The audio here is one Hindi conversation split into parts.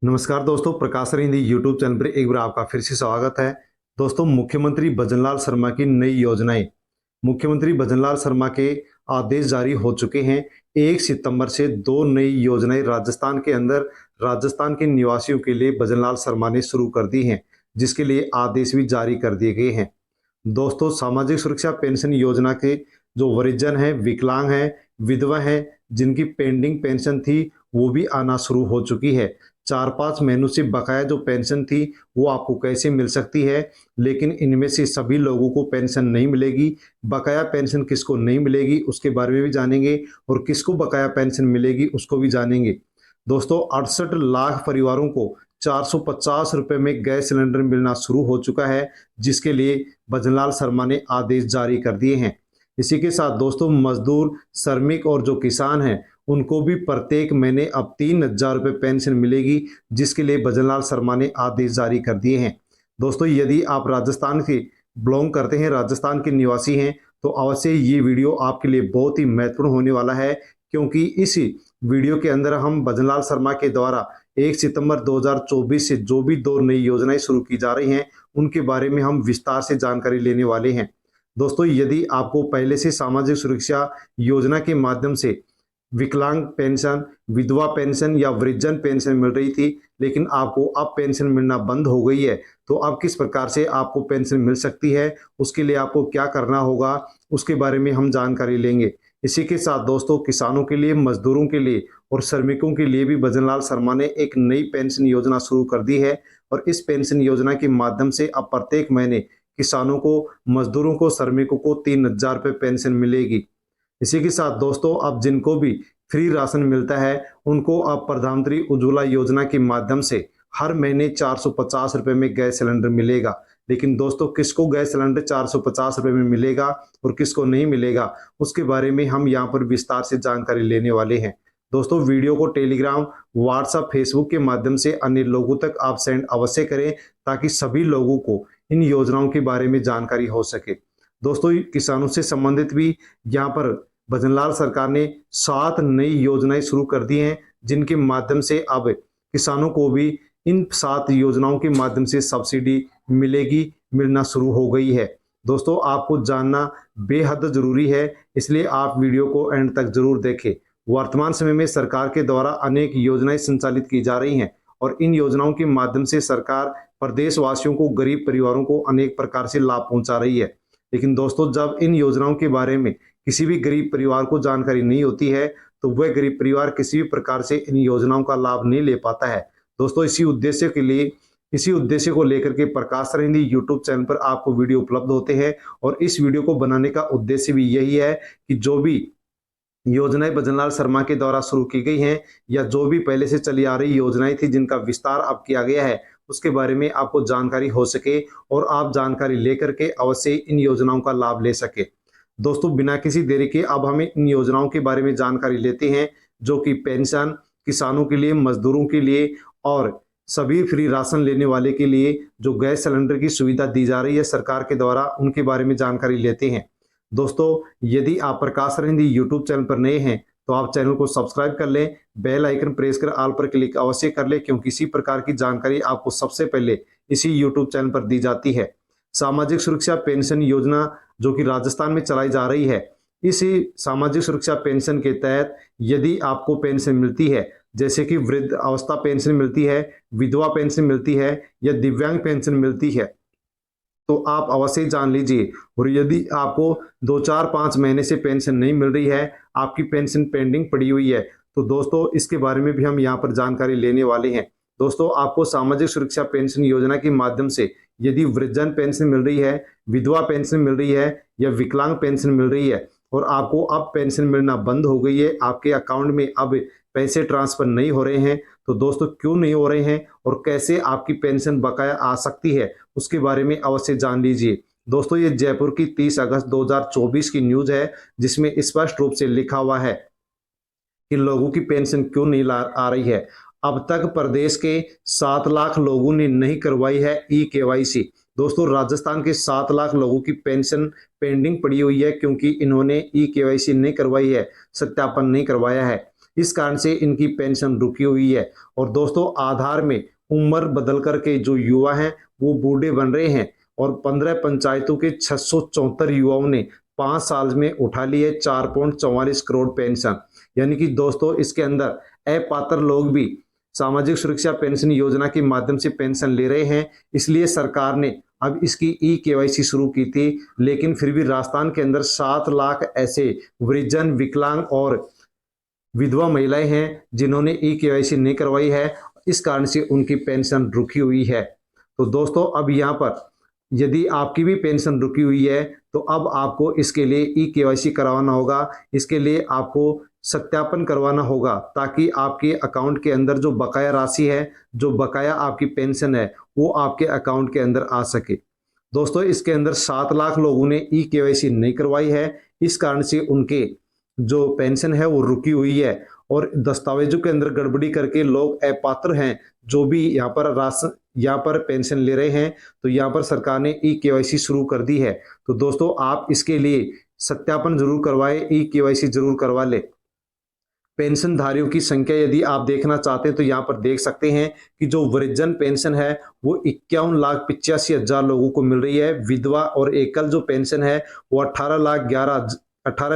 नमस्कार दोस्तों, प्रकाश हिंदी यूट्यूब चैनल पर एक बार आपका फिर से स्वागत है। दोस्तों, मुख्यमंत्री भजनलाल शर्मा की नई योजनाएं। मुख्यमंत्री भजनलाल शर्मा के आदेश जारी हो चुके हैं। 1 सितंबर से 2 नई योजनाएं राजस्थान के अंदर राजस्थान के निवासियों के लिए भजनलाल शर्मा ने शुरू कर दी हैं, जिसके लिए आदेश भी जारी कर दिए गए हैं। दोस्तों, सामाजिक सुरक्षा पेंशन योजना के जो वृद्धजन हैं, विकलांग हैं, विधवा हैं, जिनकी पेंडिंग पेंशन थी वो भी आना शुरू हो चुकी है। 4-5 महीनों से बकाया जो पेंशन थी वो आपको कैसे मिल सकती है, लेकिन इनमें से सभी लोगों को पेंशन नहीं मिलेगी। बकाया पेंशन किसको नहीं मिलेगी उसके बारे में भी जानेंगे और किसको बकाया पेंशन मिलेगी उसको भी जानेंगे। दोस्तों, 68 लाख परिवारों को 450 रुपए में गैस सिलेंडर मिलना शुरू हो चुका है, जिसके लिए भजनलाल शर्मा ने आदेश जारी कर दिए हैं। इसी के साथ दोस्तों, मजदूर, श्रमिक और जो किसान हैं उनको भी प्रत्येक महीने अब 3,000 रुपये पेंशन मिलेगी, जिसके लिए भजनलाल शर्मा ने आदेश जारी कर दिए हैं। दोस्तों, यदि आप राजस्थान के बिलोंग करते हैं, राजस्थान के निवासी हैं, तो अवश्य ये वीडियो आपके लिए बहुत ही महत्वपूर्ण होने वाला है, क्योंकि इस वीडियो के अंदर हम भजनलाल शर्मा के द्वारा 1 सितंबर 2024 से जो भी 2 नई योजनाएं शुरू की जा रही हैं उनके बारे में हम विस्तार से जानकारी लेने वाले हैं। दोस्तों, यदि आपको पहले से सामाजिक सुरक्षा योजना के माध्यम से विकलांग पेंशन, विधवा पेंशन या वृद्धजन पेंशन मिल रही थी, लेकिन आपको अब पेंशन मिलना बंद हो गई है, तो अब किस प्रकार से आपको पेंशन मिल सकती है, उसके लिए आपको क्या करना होगा, उसके बारे में हम जानकारी लेंगे। इसी के साथ दोस्तों, किसानों के लिए, मजदूरों के लिए और श्रमिकों के लिए भी भजनलाल शर्मा ने एक नई पेंशन योजना शुरू कर दी है और इस पेंशन योजना के माध्यम से अब प्रत्येक महीने किसानों को, मजदूरों को, श्रमिकों को 3,000 रुपये पेंशन मिलेगी। इसी के साथ दोस्तों, अब जिनको भी फ्री राशन मिलता है उनको अब प्रधानमंत्री उज्ज्वला योजना के माध्यम से हर महीने 450 रुपये में गैस सिलेंडर मिलेगा। लेकिन दोस्तों, किसको गैस सिलेंडर 450 रुपये में मिलेगा और किसको नहीं मिलेगा उसके बारे में हम यहाँ पर विस्तार से जानकारी लेने वाले हैं। दोस्तों, वीडियो को टेलीग्राम, व्हाट्सएप, फेसबुक के माध्यम से अन्य लोगों तक आप सेंड अवश्य करें, ताकि सभी लोगों को इन योजनाओं के बारे में जानकारी हो सके। दोस्तों, किसानों से संबंधित भी यहाँ पर भजनलाल सरकार ने 7 नई योजनाएं शुरू कर दी हैं, जिनके माध्यम से अब किसानों को भी इन 7 योजनाओं के माध्यम से सब्सिडी मिलना शुरू हो गई है। दोस्तों, आपको जानना बेहद जरूरी है, इसलिए आप वीडियो को एंड तक जरूर देखें। वर्तमान समय में सरकार के द्वारा अनेक योजनाएं संचालित की जा रही हैं और इन योजनाओं के माध्यम से सरकार प्रदेशवासियों को, गरीब परिवारों को अनेक प्रकार से लाभ पहुंचा रही है। लेकिन दोस्तों, जब इन योजनाओं के बारे में किसी भी गरीब परिवार को जानकारी नहीं होती है, तो वह गरीब परिवार किसी भी प्रकार से इन योजनाओं का लाभ नहीं ले पाता है। दोस्तों, इसी उद्देश्य को लेकर के प्रकाश हिंदी यूट्यूब चैनल पर आपको वीडियो उपलब्ध होते हैं और इस वीडियो को बनाने का उद्देश्य भी यही है कि जो भी योजनाएं भजनलाल शर्मा के द्वारा शुरू की गई हैं या जो भी पहले से चली आ रही योजनाएं थी जिनका विस्तार अब किया गया है, उसके बारे में आपको जानकारी हो सके और आप जानकारी लेकर के अवश्य इन योजनाओं का लाभ ले सके। दोस्तों, बिना किसी देरी के अब हमें इन योजनाओं के बारे में जानकारी लेते हैं, जो कि पेंशन, किसानों के लिए, मजदूरों के लिए और सभी फ्री राशन लेने वाले के लिए जो गैस सिलेंडर की सुविधा दी जा रही है सरकार के द्वारा, उनके बारे में जानकारी लेते हैं। दोस्तों, यदि आप प्रकाश हिंदी यूट्यूब चैनल पर नए हैं तो आप चैनल को सब्सक्राइब कर लें, बेल आइकन प्रेस कर ऑल पर क्लिक अवश्य कर लें, क्योंकि इसी प्रकार की जानकारी आपको सबसे पहले इसी यूट्यूब चैनल पर दी जाती है। सामाजिक सुरक्षा पेंशन योजना जो कि राजस्थान में चलाई जा रही है, इसी सामाजिक सुरक्षा पेंशन के तहत यदि आपको पेंशन मिलती है, जैसे कि वृद्ध अवस्था पेंशन मिलती है, विधवा पेंशन मिलती है या दिव्यांग पेंशन मिलती है, तो आप अवश्य जान लीजिए। और यदि आपको 2-4-5 महीने से पेंशन नहीं मिल रही है, आपकी पेंशन पेंडिंग पड़ी हुई है, तो दोस्तों इसके बारे में भी हम यहाँ पर जानकारी लेने वाले हैं। दोस्तों, आपको सामाजिक सुरक्षा पेंशन योजना के माध्यम से यदि वृद्धजन पेंशन मिल रही है, विधवा पेंशन मिल रही है या विकलांग पेंशन मिल रही है और आपको अब पेंशन मिलना बंद हो गई है, आपके अकाउंट में अब पैसे ट्रांसफर नहीं हो रहे हैं, तो दोस्तों क्यों नहीं हो रहे हैं और कैसे आपकी पेंशन बकाया आ सकती है, उसके बारे में अवश्य जान लीजिए। दोस्तों, ये जयपुर की 30 अगस्त 2024 की न्यूज है, जिसमें स्पष्ट रूप से लिखा हुआ है कि लोगों की पेंशन क्यों नहीं आ रही है। अब तक प्रदेश के 7 लाख लोगों ने नहीं करवाई है ई-केवाईसी। दोस्तों, राजस्थान के 7 लाख लोगों की पेंशन पेंडिंग पड़ी हुई है, क्योंकि इन्होंने ई-केवाईसी नहीं करवाई है, सत्यापन नहीं करवाया है। इस कारण से इनकी पेंशन रुकी हुई है। और दोस्तों आधार में उम्र बदल करके जो युवा हैं वो बूढ़े बन रहे हैं और 15 पंचायतों के 674 युवाओं ने 5 साल में उठा ली है 4.44 करोड़ पेंशन। यानी कि दोस्तों इसके अंदर अपात्र लोग भी सामाजिक सुरक्षा पेंशन योजना के माध्यम से पेंशन ले रहे हैं। इसलिए सरकार ने अब इसकी ई-केवाईसी शुरू की थी, लेकिन फिर भी राजस्थान के अंदर 7 लाख ऐसे वृद्धजन, विकलांग और विधवा महिलाएं हैं जिन्होंने ई-केवाईसी नहीं करवाई है। इस कारण से उनकी पेंशन रुकी हुई है। तो दोस्तों अब यहाँ पर यदि आपकी भी पेंशन रुकी हुई है तो अब आपको इसके लिए ई-केवाईसी करवाना होगा। इसके लिए आपको सत्यापन करवाना होगा ताकि आपके अकाउंट के अंदर जो बकाया राशि है, जो बकाया आपकी पेंशन है, वो आपके अकाउंट के अंदर आ सके। दोस्तों इसके अंदर 7 लाख लोगों ने ई-केवाईसी नहीं करवाई है। इस कारण से उनके जो पेंशन है वो रुकी हुई है और दस्तावेजों के अंदर गड़बड़ी करके लोग अपात्र हैं जो भी यहाँ पर पेंशन ले रहे हैं। तो यहाँ पर सरकार ने ई-केवाईसी शुरू कर दी है। तो दोस्तों आप इसके लिए सत्यापन जरूर करवाएं, ई-केवाईसी जरूर करवा ले। पेंशनधारियों की संख्या यदि आप देखना चाहते हैं तो यहाँ पर देख सकते हैं कि जो वृद्धजन पेंशन है वो 51,85,000 लोगों को मिल रही है। विधवा और एकल जो पेंशन है वो 18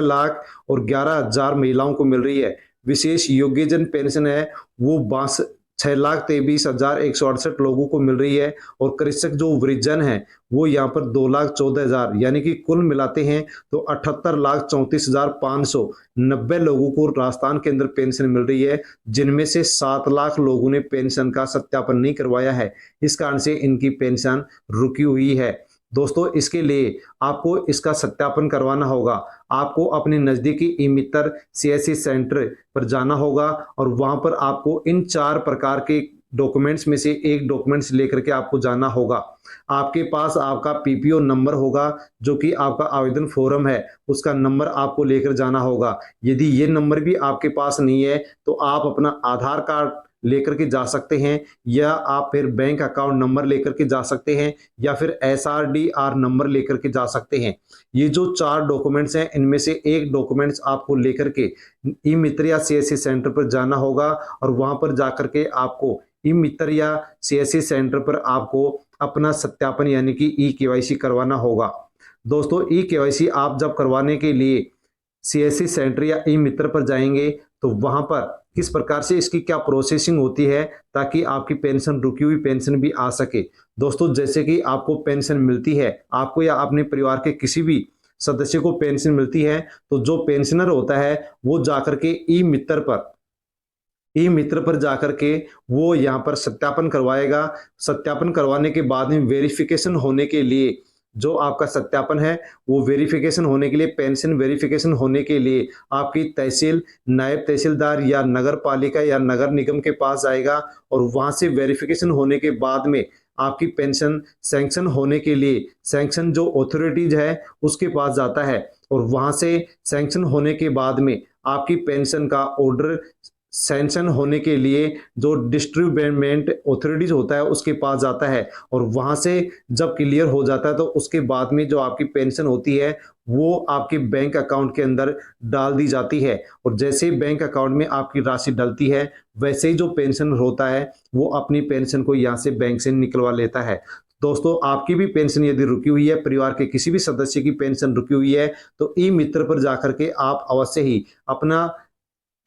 लाख और 11,000 महिलाओं को मिल रही है। विशेष योग्यजन पेंशन है वो 6,23,168 लोगों को मिल रही है। और कृषक जो वृद्धजन है वो यहाँ पर 2,14,000 यानी कि कुल मिलाते हैं तो 78,34,590 लोगों को राजस्थान के अंदर पेंशन मिल रही है, जिनमें से 7 लाख लोगों ने पेंशन का सत्यापन नहीं करवाया है। इस कारण से इनकी पेंशन रुकी हुई है। दोस्तों इसके लिए आपको इसका सत्यापन करवाना होगा। आपको अपने नज़दीकी ई-मित्र सीएससी सेंटर पर जाना होगा और वहां पर आपको इन 4 प्रकार के डॉक्यूमेंट्स में से एक डॉक्यूमेंट्स लेकर के आपको जाना होगा। आपके पास आपका पीपीओ नंबर होगा जो कि आपका आवेदन फॉर्म है, उसका नंबर आपको लेकर जाना होगा। यदि ये नंबर भी आपके पास नहीं है तो आप अपना आधार कार्ड लेकर के जा सकते हैं या आप फिर बैंक अकाउंट नंबर लेकर के जा सकते हैं या फिर एसआरडीआर नंबर लेकर के जा सकते हैं। ये जो 4 डॉक्यूमेंट्स हैं इनमें से एक डॉक्यूमेंट्स आपको लेकर के ई-मित्र या सीएससी सेंटर पर जाना होगा और वहां पर जाकर के आपको ई-मित्र या सीएससी सेंटर पर आपको अपना सत्यापन यानी कि ई-केवाईसी करवाना होगा। दोस्तों ई-केवाईसी आप जब करवाने के लिए सीएससी सेंटर या ई-मित्र पर जाएंगे तो वहां पर किस प्रकार से इसकी क्या प्रोसेसिंग होती है ताकि आपकी पेंशन रुकी हुई पेंशन भी आ सके। दोस्तों जैसे कि आपको पेंशन मिलती है, आपको या अपने परिवार के किसी भी सदस्य को पेंशन मिलती है तो जो पेंशनर होता है वो जाकर के ई-मित्र पर जाकर के वो यहाँ पर सत्यापन करवाएगा। सत्यापन करवाने के बाद में वेरिफिकेशन होने के लिए जो आपका सत्यापन है वो वेरिफिकेशन होने के लिए, पेंशन वेरिफिकेशन होने के लिए आपकी तहसील, नायब तहसीलदार या नगर पालिका या नगर निगम के पास जाएगा और वहां से वेरिफिकेशन होने के बाद में आपकी पेंशन सैंक्शन होने के लिए सैंक्शन जो अथॉरिटीज है उसके पास जाता है और वहां से सैंक्शन होने के बाद में आपकी पेंशन का ऑर्डर सैंक्शन होने के लिए जो डिस्ट्रीब्यूटमेंट अथॉरिटीज होता है उसके पास जाता है और वहां से जब क्लियर हो जाता है तो उसके बाद में जो आपकी पेंशन होती है वो आपके बैंक अकाउंट के अंदर डाल दी जाती है। और जैसे ही बैंक अकाउंट में आपकी राशि डलती है वैसे ही जो पेंशन होता है वो अपनी पेंशन को यहाँ से बैंक से निकलवा लेता है। दोस्तों आपकी भी पेंशन यदि रुकी हुई है, परिवार के किसी भी सदस्य की पेंशन रुकी हुई है तो ई-मित्र पर जाकर के आप अवश्य ही अपना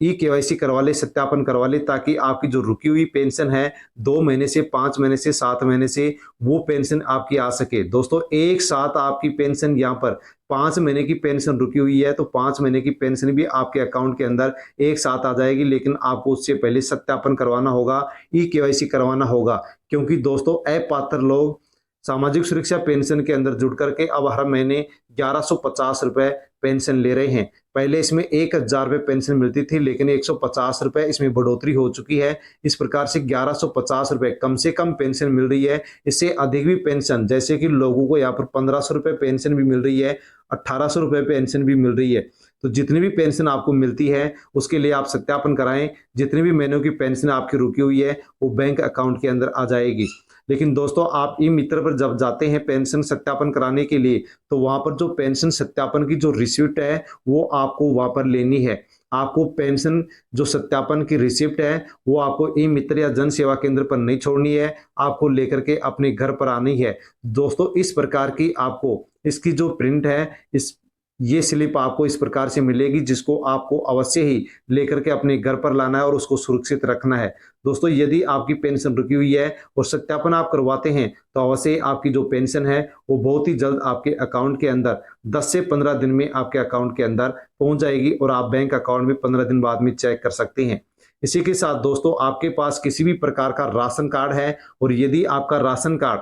ई-केवाईसी करवा ले, सत्यापन करवा ले ताकि आपकी जो रुकी हुई पेंशन है 2 महीने से 5 महीने से 7 महीने से वो पेंशन आपकी आ सके। दोस्तों एक साथ आपकी पेंशन यहाँ पर 5 महीने की पेंशन रुकी हुई है तो 5 महीने की पेंशन भी आपके अकाउंट के अंदर एक साथ आ जाएगी, लेकिन आपको उससे पहले सत्यापन करवाना होगा, ई-केवाईसी करवाना होगा। क्योंकि दोस्तों अपात्र लोग सामाजिक सुरक्षा पेंशन के अंदर जुड़ करके अब हर महीने 1150 रुपए पेंशन ले रहे हैं। पहले इसमें 1,000 रुपये पेंशन मिलती थी लेकिन 150 रुपये इसमें बढ़ोतरी हो चुकी है। इस प्रकार से 1150 रुपये कम से कम पेंशन मिल रही है। इससे अधिक भी पेंशन, जैसे कि लोगों को यहाँ पर 1500 रुपये पेंशन भी मिल रही है, 1800 रुपये पेंशन भी मिल रही है। तो जितनी भी पेंशन आपको मिलती है उसके लिए आप सत्यापन कराएं। जितनी भी महीनों की पेंशन आपकी रुकी हुई है वो बैंक अकाउंट के अंदर आ जाएगी। लेकिन दोस्तों आप ई-मित्र पर जब जाते हैं पेंशन सत्यापन कराने के लिए तो वहां पर जो पेंशन सत्यापन की जो रिसीप्ट है वो आपको वहां पर लेनी है। आपको पेंशन जो सत्यापन की रिसिप्ट है वो आपको ई मित्र या जन सेवा केंद्र पर नहीं छोड़नी है, आपको लेकर के अपने घर पर आनी है। दोस्तों इस प्रकार की आपको इसकी जो प्रिंट है, इस ये स्लिप आपको इस प्रकार से मिलेगी, जिसको आपको अवश्य ही लेकर के अपने घर पर लाना है और उसको सुरक्षित रखना है। दोस्तों यदि आपकी पेंशन रुकी हुई है और सत्यापन आप करवाते हैं तो अवश्य आपकी जो पेंशन है वो बहुत ही जल्द आपके अकाउंट के अंदर 10 से 15 दिन में आपके अकाउंट के अंदर पहुंच जाएगी और आप बैंक अकाउंट में 15 दिन बाद में चेक कर सकते हैं। इसी के साथ दोस्तों आपके पास किसी भी प्रकार का राशन कार्ड है और यदि आपका राशन कार्ड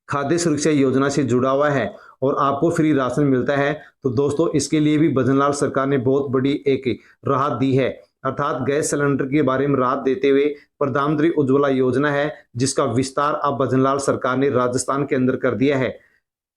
खाद्य सुरक्षा योजना से जुड़ा हुआ है और आपको फ्री राशन मिलता है, तो दोस्तों इसके लिए भी भजनलाल सरकार ने बहुत बड़ी एक राहत दी है। अर्थात गैस सिलेंडर के बारे में राहत देते हुए प्रधानमंत्री उज्ज्वला योजना है, जिसका विस्तार अब भजनलाल सरकार ने राजस्थान के अंदर कर दिया है।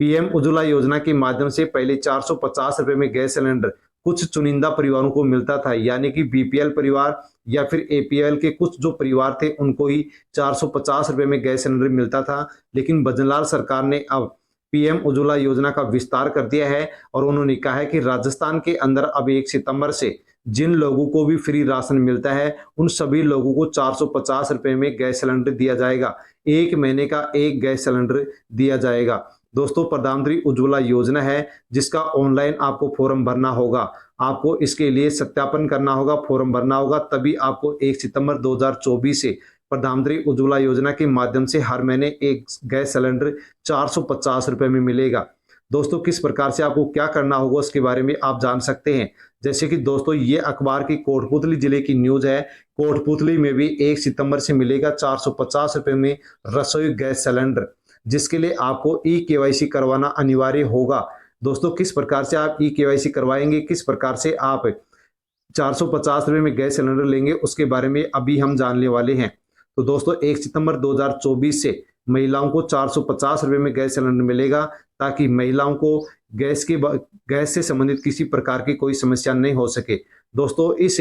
पीएम उज्ज्वला योजना के माध्यम से पहले 450 रुपए में गैस सिलेंडर कुछ चुनिंदा परिवारों को मिलता था, यानी कि बीपीएल परिवार या फिर एपीएल के कुछ जो परिवार थे उनको ही 450 रुपए में गैस सिलेंडर मिलता था। लेकिन भजनलाल सरकार ने अब पीएम उज्ज्वला योजना का विस्तार कर दिया है और उन्होंने कहा है कि राजस्थान के अंदर अब 1 सितंबर से जिन लोगों को भी फ्री राशन मिलता है उन सभी लोगों को 450 रुपए में गैस सिलेंडर दिया जाएगा। 1 महीने का एक गैस सिलेंडर दिया जाएगा। दोस्तों प्रधानमंत्री उज्ज्वला योजना है, जिसका ऑनलाइन आपको फॉर्म भरना होगा। आपको इसके लिए सत्यापन करना होगा, फॉर्म भरना होगा, तभी आपको 1 सितंबर 2024 से प्रधानमंत्री उज्ज्वला योजना के माध्यम से हर महीने एक गैस सिलेंडर 450 रुपए में मिलेगा। दोस्तों किस प्रकार से आपको क्या करना होगा उसके बारे में आप जान सकते हैं। जैसे कि दोस्तों ये अखबार की कोटपुतली जिले की न्यूज है। कोटपुतली में भी 1 सितंबर से मिलेगा 450 रुपए में रसोई गैस सिलेंडर, जिसके लिए आपको ई केवाईसी करवाना अनिवार्य होगा। दोस्तों किस प्रकार से आप ई केवाईसी करवाएंगे, किस प्रकार से आप 450 रुपए में गैस सिलेंडर लेंगे, उसके बारे में अभी हम जानने वाले हैं। तो दोस्तों 1 सितंबर 2024 से महिलाओं को 450 रुपए में गैस सिलेंडर मिलेगा, ताकि महिलाओं को गैस से संबंधित किसी प्रकार की कोई समस्या नहीं हो सके। दोस्तों इस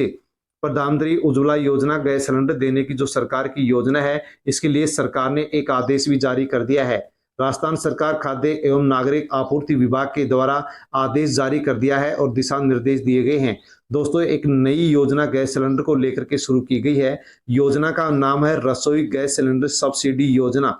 प्रधानमंत्री उज्ज्वला योजना गैस सिलेंडर देने की जो सरकार की योजना है, इसके लिए सरकार ने एक आदेश भी जारी कर दिया है। राजस्थान सरकार खाद्य एवं नागरिक आपूर्ति विभाग के द्वारा आदेश जारी कर दिया है और दिशा निर्देश दिए गए हैं। दोस्तों एक नई योजना गैस सिलेंडर को लेकर के शुरू की गई है। योजना का नाम है रसोई गैस सिलेंडर सब्सिडी योजना।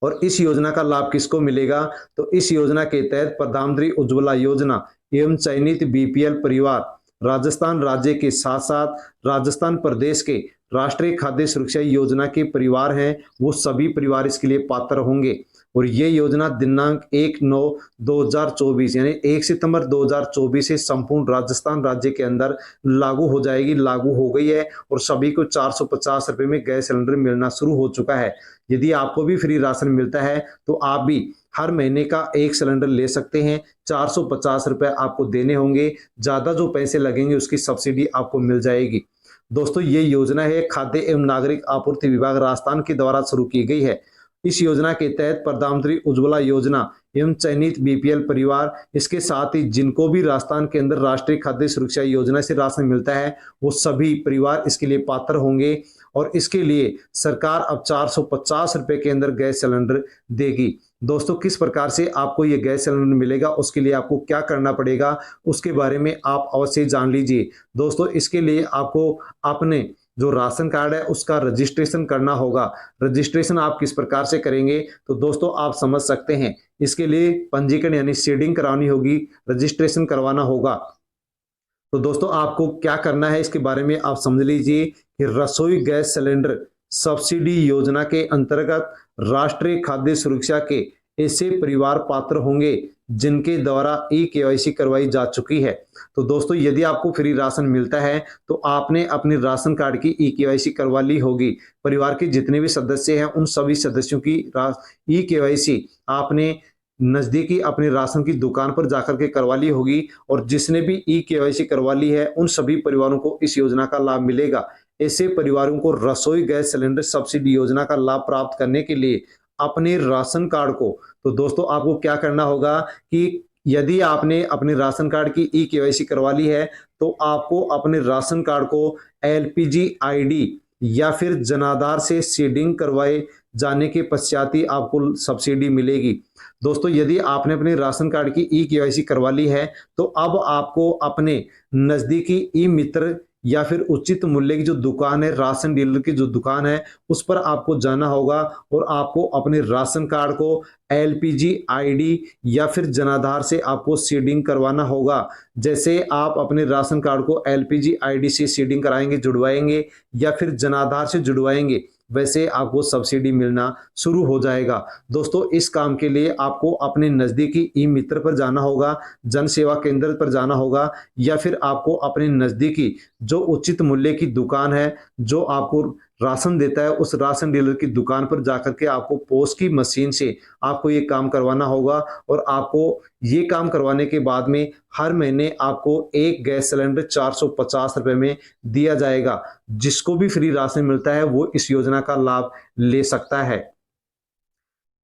और इस योजना का लाभ किसको मिलेगा, तो इस योजना के तहत प्रधानमंत्री उज्ज्वला योजना एवं चयनित बीपीएल परिवार राजस्थान राज्य के साथ साथ राजस्थान प्रदेश के राष्ट्रीय खाद्य सुरक्षा योजना के परिवार हैं, वो सभी परिवार इसके लिए पात्र होंगे। और ये योजना दिनांक 1/9/2024 यानी 1 सितंबर 2024 से संपूर्ण राजस्थान राज्य के अंदर लागू हो जाएगी, लागू हो गई है और सभी को 450 रुपए में गैस सिलेंडर मिलना शुरू हो चुका है। यदि आपको भी फ्री राशन मिलता है तो आप भी हर महीने का एक सिलेंडर ले सकते हैं। 450 रुपए आपको देने होंगे, ज्यादा जो पैसे लगेंगे उसकी सब्सिडी आपको मिल जाएगी। दोस्तों ये योजना है खाद्य एवं नागरिक आपूर्ति विभाग राजस्थान के द्वारा शुरू की गई है। इस योजना के तहत प्रधानमंत्री उज्ज्वला योजना एवं चयनित बीपीएल परिवार, इसके साथ ही जिनको भी राजस्थान के अंदर राष्ट्रीय खाद्य सुरक्षा योजना से राशन मिलता है वो सभी परिवार इसके लिए पात्र होंगे। और इसके लिए सरकार अब 450 रुपए के अंदर गैस सिलेंडर देगी। दोस्तों किस प्रकार से आपको ये गैस सिलेंडर मिलेगा, उसके लिए आपको क्या करना पड़ेगा, उसके बारे में आप अवश्य जान लीजिए। दोस्तों इसके लिए आपको अपने जो राशन कार्ड है उसका रजिस्ट्रेशन करना होगा। रजिस्ट्रेशन आप किस प्रकार से करेंगे, तो दोस्तों आप समझ सकते हैं। इसके लिए पंजीकरण यानी सीडिंग करानी होगी, रजिस्ट्रेशन करवाना होगा। तो दोस्तों आपको क्या करना है इसके बारे में आप समझ लीजिए कि रसोई गैस सिलेंडर सब्सिडी योजना के अंतर्गत राष्ट्रीय खाद्य सुरक्षा के ऐसे परिवार पात्र होंगे जिनके द्वारा ई केवाईसी करवाई जा चुकी है। तो दोस्तों यदि आपको फ्री राशन मिलता है तो आपने अपने राशन कार्ड की ई केवाईसी करवा ली होगी। परिवार के जितने भी सदस्य हैं उन सभी सदस्यों की ई केवाईसी आपने नजदीकी अपने राशन की दुकान पर जाकर के करवा ली होगी। और जिसने भी ई केवाईसी करवा ली है उन सभी परिवारों को इस योजना का लाभ मिलेगा। ऐसे परिवारों को रसोई गैस सिलेंडर सब्सिडी योजना का लाभ प्राप्त करने के लिए अपने राशन कार्ड को, तो दोस्तों आपको क्या करना होगा कि यदि आपने अपने राशन कार्ड की ई केवाईसी करवा ली है तो आपको अपने राशन कार्ड को एलपीजी आईडी या फिर जनाधार से सीडिंग करवाए जाने के पश्चात ही आपको सब्सिडी मिलेगी। दोस्तों, यदि आपने अपने राशन कार्ड की ई-केवाईसी करवा ली है, तो अब आपको अपने नज़दीकी ई-मित्र या फिर उचित मूल्य की जो दुकान है, राशन डीलर की जो दुकान है, उस पर आपको जाना होगा और आपको अपने राशन कार्ड को एलपीजी आईडी या फिर जनाधार से आपको सीडिंग करवाना होगा। जैसे आप अपने राशन कार्ड को एलपीजी आईडी से सीडिंग कराएँगे, जुड़वाएँगे या फिर जनाधार से जुड़वाएँगे, वैसे आपको सब्सिडी मिलना शुरू हो जाएगा। दोस्तों, इस काम के लिए आपको अपने नज़दीकी ई-मित्र पर जाना होगा, जन सेवा केंद्र पर जाना होगा या फिर आपको अपने नज़दीकी जो उचित मूल्य की दुकान है, जो आपको राशन देता है, उस राशन डीलर की दुकान पर जाकर के आपको पोस की मशीन से आपको ये काम करवाना होगा और आपको ये काम करवाने के बाद में हर महीने आपको एक गैस सिलेंडर 450 रुपए में दिया जाएगा। जिसको भी फ्री राशन मिलता है, वो इस योजना का लाभ ले सकता है।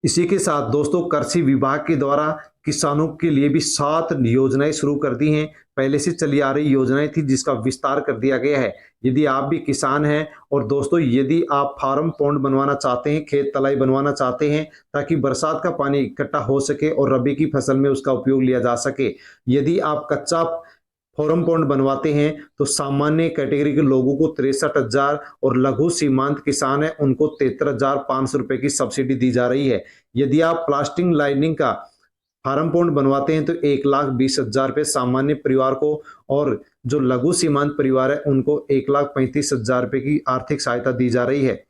इसी के साथ दोस्तों, कृषि विभाग के द्वारा किसानों के लिए भी 7 योजनाएं शुरू कर दी हैं। पहले से चली आ रही योजनाएं थी, जिसका विस्तार कर दिया गया है। यदि आप भी किसान हैं और दोस्तों यदि आप फार्म पॉन्ड बनवाना चाहते हैं, खेत तलाई बनवाना चाहते हैं, ताकि बरसात का पानी इकट्ठा हो सके और रबी की फसल में उसका उपयोग लिया जा सके। यदि आप कच्चा फॉर्म पॉन्ड बनवाते हैं तो सामान्य कैटेगरी के लोगों को 63,000 और लघु सीमांत किसान है उनको 73,500 रुपए की सब्सिडी दी जा रही है। यदि आप प्लास्टिक लाइनिंग का फार्म पॉन्ड बनवाते हैं तो 1,20,000 रुपये सामान्य परिवार को और जो लघु सीमांत परिवार है उनको 1,35,000 रुपये की आर्थिक सहायता दी जा रही है।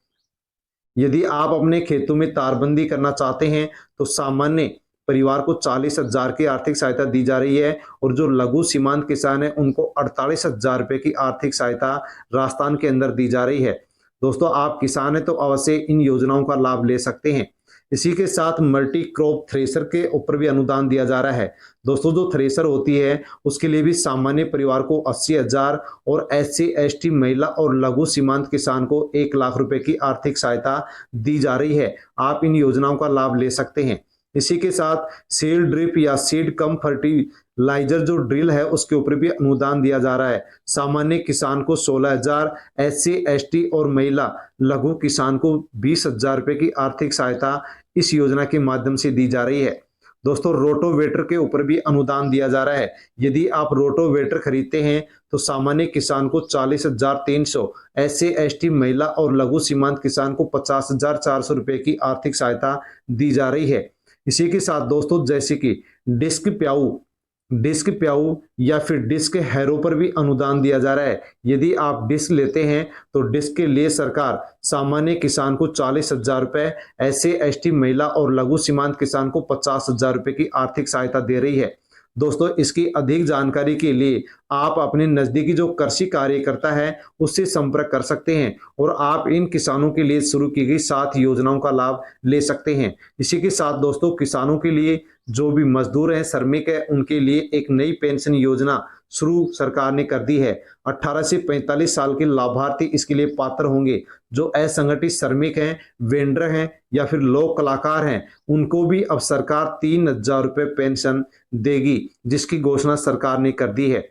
यदि आप अपने खेतों में तारबंदी करना चाहते हैं तो सामान्य परिवार को 40,000 की आर्थिक सहायता दी जा रही है और जो लघु सीमांत किसान है उनको 48,000 रुपये की आर्थिक सहायता राजस्थान के अंदर दी जा रही है। दोस्तों, आप किसान हैं तो अवश्य इन योजनाओं का लाभ ले सकते हैं। इसी के साथ मल्टी क्रॉप थ्रेसर के ऊपर भी अनुदान दिया जा रहा है। दोस्तों, जो थ्रेसर होती है उसके लिए भी सामान्य परिवार को 80,000 और SC/ST महिला और लघु सीमांत किसान को 1,00,000 रुपए की आर्थिक सहायता दी जा रही है। आप इन योजनाओं का लाभ ले सकते हैं। इसी के साथ सीड ड्रिप या सीड कम फर्टिलाइजर जो ड्रिल है उसके ऊपर भी अनुदान दिया जा रहा है। सामान्य किसान को 16,000, SC/ST और महिला लघु किसान को 20,000 रुपए की आर्थिक सहायता इस योजना के माध्यम से दी जा रही है। दोस्तों, रोटोवेटर के ऊपर भी अनुदान दिया जा रहा है। यदि आप रोटोवेटर खरीदते हैं तो सामान्य किसान को 40,300, SC/ST महिला और लघु सीमांत किसान को 50,400 रुपए की आर्थिक सहायता दी जा रही है। इसी के साथ दोस्तों, जैसे कि डिस्क प्याऊ या फिर डिस्क हैरो पर भी अनुदान दिया जा रहा है। यदि आप डिस्क लेते हैं तो डिस्क के लिए सरकार सामान्य किसान को 40,000 रुपए, SC/ST महिला और लघु सीमांत किसान को 50,000 रुपए की आर्थिक सहायता दे रही है। दोस्तों, इसकी अधिक जानकारी के लिए आप अपने नजदीकी जो कृषि कार्यकर्ता है उससे संपर्क कर सकते हैं और आप इन किसानों के लिए शुरू की गई 7 योजनाओं का लाभ ले सकते हैं। इसी के साथ दोस्तों, किसानों के लिए जो भी मजदूर हैं, श्रमिक है, उनके लिए एक नई पेंशन योजना शुरू सरकार ने कर दी है। 18 से 45 साल के लाभार्थी इसके लिए पात्र होंगे। जो असंगठित श्रमिक हैं, वेंडर हैं या फिर लोक कलाकार हैं, उनको भी अब सरकार 3,000 रुपये पेंशन देगी, जिसकी घोषणा सरकार ने कर दी है।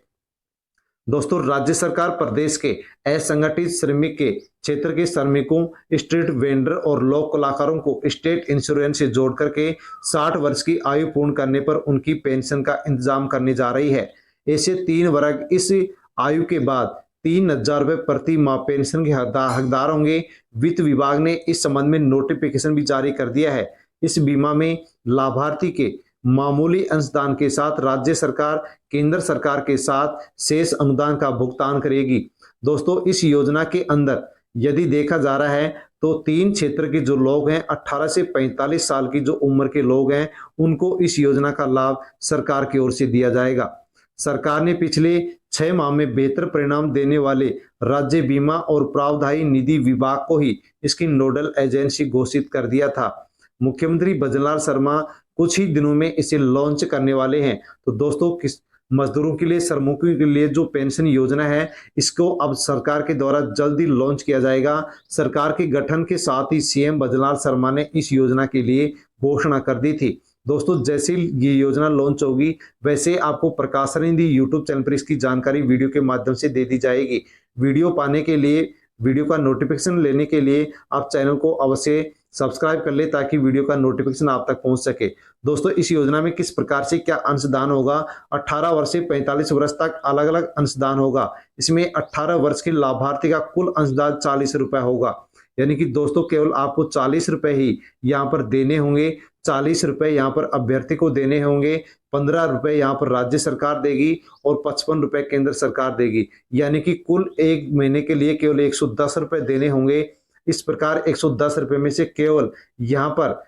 दोस्तों, राज्य सरकार प्रदेश के असंगठित श्रमिक के क्षेत्र के श्रमिकों, स्ट्रीट वेंडर और लोक कलाकारों को स्टेट इंश्योरेंस से जोड़ करके 60 वर्ष की आयु पूर्ण करने पर उनकी पेंशन का इंतजाम करने जा रही है। ऐसे 3 वर्ग इस आयु के बाद 3,000 रुपये प्रति माह पेंशन के हकदार होंगे। वित्त विभाग ने इस संबंध में नोटिफिकेशन भी जारी कर दिया है। इस बीमा में लाभार्थी के मामूली अंशदान के साथ राज्य सरकार केंद्र सरकार के साथ शेष अनुदान का भुगतान करेगी। दोस्तों, इस योजना के अंदर यदि देखा जा रहा है तो 3 क्षेत्र के जो लोग हैं, 18 से 45 साल की जो उम्र के लोग हैं, उनको इस योजना का लाभ सरकार की ओर से दिया जाएगा। सरकार ने पिछले 6 माह में बेहतर परिणाम देने वाले राज्य बीमा और प्रावधायी निधि विभाग को ही इसकी नोडल एजेंसी घोषित कर दिया था। मुख्यमंत्री भजनलाल शर्मा कुछ ही दिनों में इसे लॉन्च करने वाले हैं। तो दोस्तों, किस मजदूरों के लिए, श्रमिकों के लिए जो पेंशन योजना है, इसको अब सरकार के द्वारा जल्दी लॉन्च किया जाएगा। सरकार के गठन के साथ ही सीएम भजनलाल शर्मा ने इस योजना के लिए घोषणा कर दी थी। दोस्तों, जैसे ये योजना लॉन्च होगी वैसे आपको प्रकाश रिंदी यूट्यूब चैनल पर इसकी जानकारी वीडियो के माध्यम से दे दी जाएगी। वीडियो पाने के लिए वीडियो का नोटिफिकेशन लेने के लिए आप चैनल को अवश्य सब्सक्राइब कर ले ताकि वीडियो का नोटिफिकेशन आप तक पहुंच सके। दोस्तों, इस योजना में किस प्रकार से क्या अंशदान होगा? 18 वर्ष से 45 वर्ष तक अलग अलग अंशदान होगा। इसमें 18 वर्ष के लाभार्थी का कुल अंशदान 40 रुपए होगा। यानी कि दोस्तों केवल आपको 40 रुपए ही यहाँ पर देने होंगे। 40 रुपए यहाँ पर अभ्यर्थी को देने होंगे, 15 रुपए यहाँ पर राज्य सरकार देगी और 55 रुपए केंद्र सरकार देगी। यानी कि कुल एक महीने के लिए केवल 110 रुपए देने होंगे। इस प्रकार 110 रुपए में से केवल यहाँ पर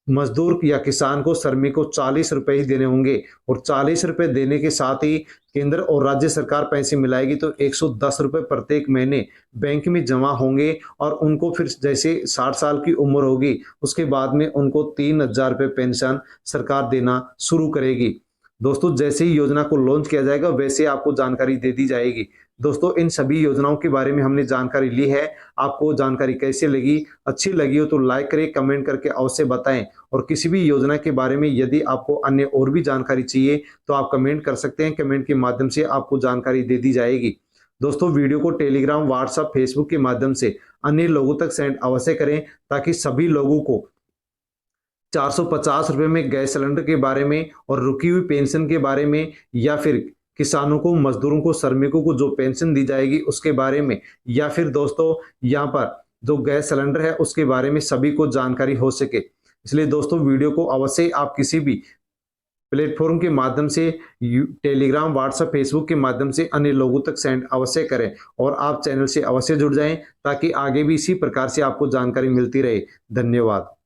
मजदूर या किसान को, श्रमिक को 40 रुपए ही देने होंगे और 40 रुपए देने के साथ ही केंद्र और राज्य सरकार पैसे मिलाएगी तो 110 रुपए प्रत्येक महीने बैंक में जमा होंगे और उनको फिर जैसे 60 साल की उम्र होगी उसके बाद में उनको 3000 रुपए पेंशन सरकार देना शुरू करेगी। दोस्तों, जैसे ही योजना को लॉन्च किया जाएगा वैसे आपको जानकारी दे दी जाएगी। दोस्तों, इन सभी योजनाओं के बारे में हमने जानकारी ली है। आपको जानकारी कैसे लगी? अच्छी लगी हो तो लाइक करें, कमेंट करके अवश्य बताएं। और किसी भी योजना के बारे में यदि आपको अन्य और भी जानकारी चाहिए तो आप कमेंट कर सकते हैं। कमेंट के माध्यम से आपको जानकारी दे दी जाएगी। दोस्तों, वीडियो को टेलीग्राम, व्हाट्सएप, फेसबुक के माध्यम से अन्य लोगों तक सेंड अवश्य करें ताकि सभी लोगों को 450 रुपए में गैस सिलेंडर के बारे में और रुकी हुई पेंशन के बारे में, या फिर किसानों को, मजदूरों को, श्रमिकों को जो पेंशन दी जाएगी उसके बारे में, या फिर दोस्तों यहाँ पर जो गैस सिलेंडर है उसके बारे में सभी को जानकारी हो सके। इसलिए दोस्तों, वीडियो को अवश्य आप किसी भी प्लेटफॉर्म के माध्यम से, टेलीग्राम, व्हाट्सएप, फेसबुक के माध्यम से अन्य लोगों तक सेंड अवश्य करें और आप चैनल से अवश्य जुड़ जाएं ताकि आगे भी इसी प्रकार से आपको जानकारी मिलती रहे। धन्यवाद।